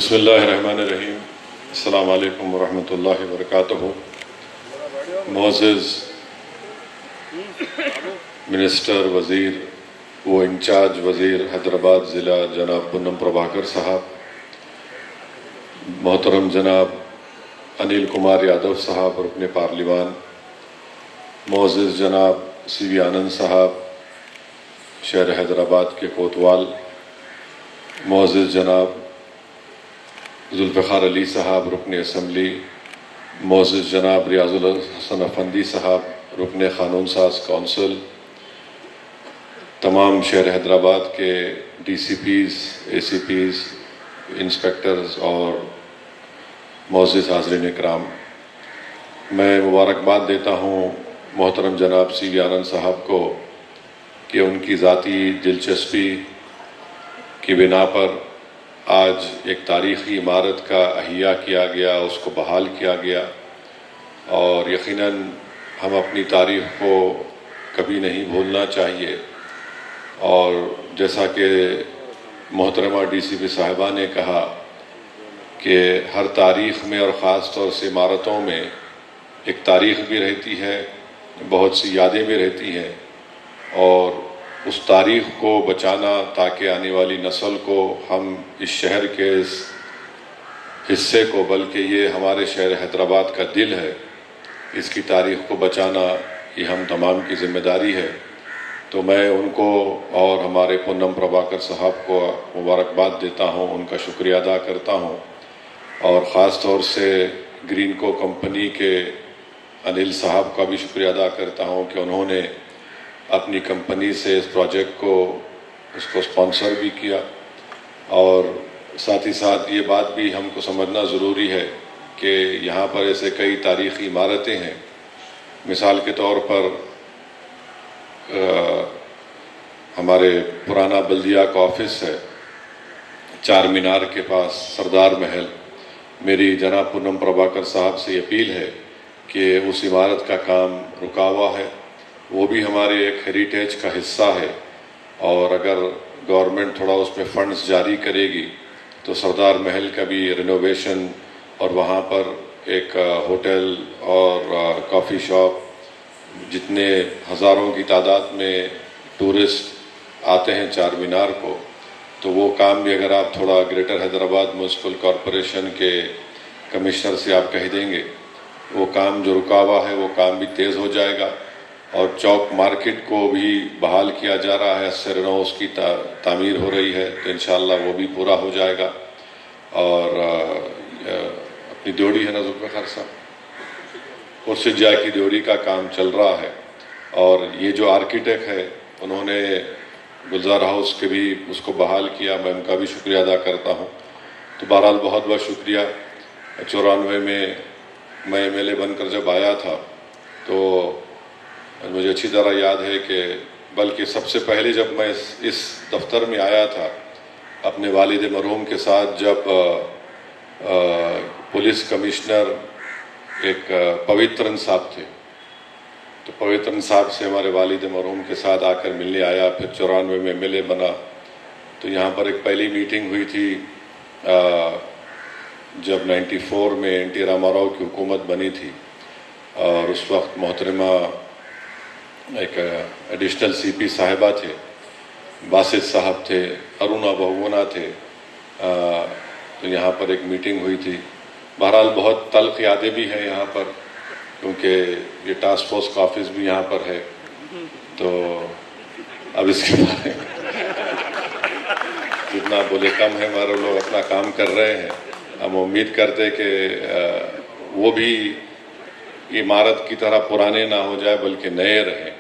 بسم اللہ الرحمن الرحیم. السلام علیکم ورحمۃ اللہ وبرکاتہ. معزز منسٹر وزیر و انچارج وزیر حیدرآباد ضلع جناب پونم پربھاکر صاحب، محترم جناب انل کمار یادو صاحب رکن پارلیمان، معزز جناب سی وی آنند صاحب شہر حیدرآباد کے کوتوال، معزز جناب ذوالفقار علی صاحب رکن اسمبلی، معزز جناب ریاض الحسن افندی صاحب رکن قانون ساز کونسل، تمام شہر حیدرآباد کے ڈی سی پیز، اے سی پیز، انسپیکٹرز اور معزز حاضرین اکرام، میں مبارکباد دیتا ہوں محترم جناب سی وی آنند صاحب کو کہ ان کی ذاتی دلچسپی کی بنا پر آج ایک تاریخی عمارت کا احیاء کیا گیا، اس کو بحال کیا گیا، اور یقیناً ہم اپنی تاریخ کو کبھی نہیں بھولنا چاہیے. اور جیسا کہ محترمہ ڈی سی پی صاحبہ نے کہا کہ ہر تاریخ میں اور خاص طور سے عمارتوں میں ایک تاریخ بھی رہتی ہے، بہت سی یادیں بھی رہتی ہیں، اور اس تاریخ کو بچانا تاکہ آنے والی نسل کو ہم اس شہر کے اس حصے کو، بلکہ یہ ہمارے شہر حیدرآباد کا دل ہے، اس کی تاریخ کو بچانا یہ ہم تمام کی ذمہ داری ہے. تو میں ان کو اور ہمارے پونم پربھاکر صاحب کو مبارکباد دیتا ہوں، ان کا شکریہ ادا کرتا ہوں، اور خاص طور سے گرین کو کمپنی کے انل صاحب کا بھی شکریہ ادا کرتا ہوں کہ انہوں نے اپنی کمپنی سے اس پروجیکٹ کو اسپانسر بھی کیا. اور ساتھ ہی ساتھ یہ بات بھی ہم کو سمجھنا ضروری ہے کہ یہاں پر ایسے کئی تاریخی عمارتیں ہیں. مثال کے طور پر ہمارے پرانا بلدیہ کا آفس ہے چار مینار کے پاس، سردار محل. میری جناب پونم پربھاکر صاحب سے اپیل ہے کہ اس عمارت کا کام رکا ہوا ہے، وہ بھی ہمارے ایک ہیریٹیج کا حصہ ہے، اور اگر گورنمنٹ تھوڑا اس میں فنڈز جاری کرے گی تو سردار محل کا بھی رینوویشن، اور وہاں پر ایک ہوٹل اور کافی شاپ، جتنے ہزاروں کی تعداد میں ٹورسٹ آتے ہیں چار مینار کو، تو وہ کام بھی اگر آپ تھوڑا گریٹر حیدرآباد میونسپل کارپوریشن کے کمشنر سے آپ کہہ دیں گے، وہ کام جو رکا ہوا ہے وہ کام بھی تیز ہو جائے گا. اور چوک مارکیٹ کو بھی بحال کیا جا رہا ہے، سرنو اس کی تعمیر ہو رہی ہے، تو انشاءاللہ وہ بھی پورا ہو جائے گا. اور اپنی ڈیوڑی ہے نا ذوالفقار صاحب، اس سے جا کی ڈیوڑی کا کام چل رہا ہے، اور یہ جو آرکیٹیکٹ ہے انہوں نے گلزار ہاؤس کے بھی اس کو بحال کیا، میں ان کا بھی شکریہ ادا کرتا ہوں. تو بہرحال بہت بہت شکریہ. 94 میں میں ایم ایل اے بن کر جب آیا تھا تو مجھے اچھی طرح یاد ہے کہ بلکہ سب سے پہلے جب میں اس دفتر میں آیا تھا اپنے والد مرحوم کے ساتھ، جب پولیس کمشنر ایک پوترن صاحب تھے، تو پوترن صاحب سے ہمارے والد مرحوم کے ساتھ آ کر ملنے آیا. پھر 94 میں ایم ایل اے بنا تو یہاں پر ایک پہلی میٹنگ ہوئی تھی جب 94 میں این ٹی راما راؤ کی حکومت بنی تھی، اور اس وقت محترمہ ایک ایڈیشنل سی پی صاحبہ تھے، باسط صاحب تھے، ارونا بہونا تھے. تو یہاں پر ایک میٹنگ ہوئی تھی. بہرحال بہت تلخ یادیں بھی ہیں یہاں پر، کیونکہ یہ ٹاسک فورس کا آفس بھی یہاں پر ہے. تو اب اس کے بارے میں جتنا بولے کم ہے، ہمارے لوگ اپنا کام کر رہے ہیں. ہم امید کرتے کہ وہ بھی عمارت کی طرح پرانے نہ ہو جائے بلکہ نئے رہیں،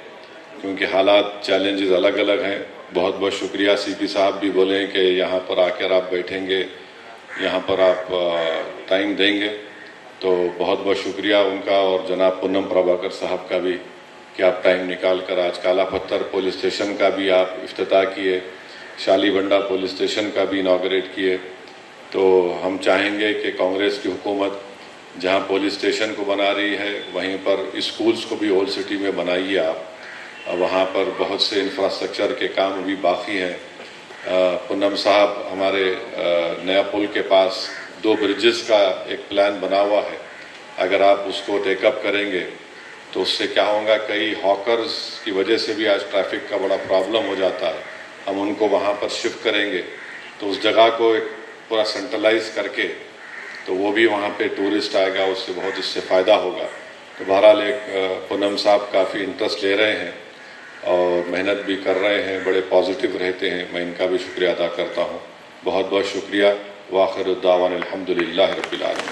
کیونکہ حالات چیلنجز الگ الگ ہیں. بہت بہت شکریہ. سی پی صاحب بھی بولیں کہ یہاں پر آ کر آپ بیٹھیں گے، یہاں پر آپ ٹائم دیں گے، تو بہت بہت شکریہ ان کا، اور جناب پونم پربھاکر صاحب کا بھی کہ آپ ٹائم نکال کر آج کالا پتھر پولیس اسٹیشن کا بھی آپ افتتاح کیے، شالی بنڈا پولیس اسٹیشن کا بھی اناگریٹ کیے. تو ہم چاہیں گے کہ کانگریس کی حکومت جہاں پولیس اسٹیشن کو بنا رہی ہے وہیں پر اسکولز کو بھی اولڈ سٹی میں بنائیے آپ. وہاں پر بہت سے انفراسٹرکچر کے کام بھی باقی ہیں، پونم صاحب ہمارے نیا پل کے پاس 2 برجز کا ایک پلان بنا ہوا ہے. اگر آپ اس کو ٹیک اپ کریں گے تو اس سے کیا ہوگا، کئی ہاکرز کی وجہ سے بھی آج ٹریفک کا بڑا پرابلم ہو جاتا ہے. ہم ان کو وہاں پر شفٹ کریں گے تو اس جگہ کو ایک پورا سینٹرلائز کر کے تو وہ بھی وہاں پہ ٹورسٹ آئے گا، اس سے فائدہ ہوگا. تو بہرحال ایک پونم صاحب کافی انٹرسٹ لے رہے ہیں اور محنت بھی کر رہے ہیں، بڑے پازیٹیو رہتے ہیں. میں ان کا بھی شکریہ ادا کرتا ہوں. بہت بہت شکریہ. وآخر الدعوانا الحمدللہ رب العالمین.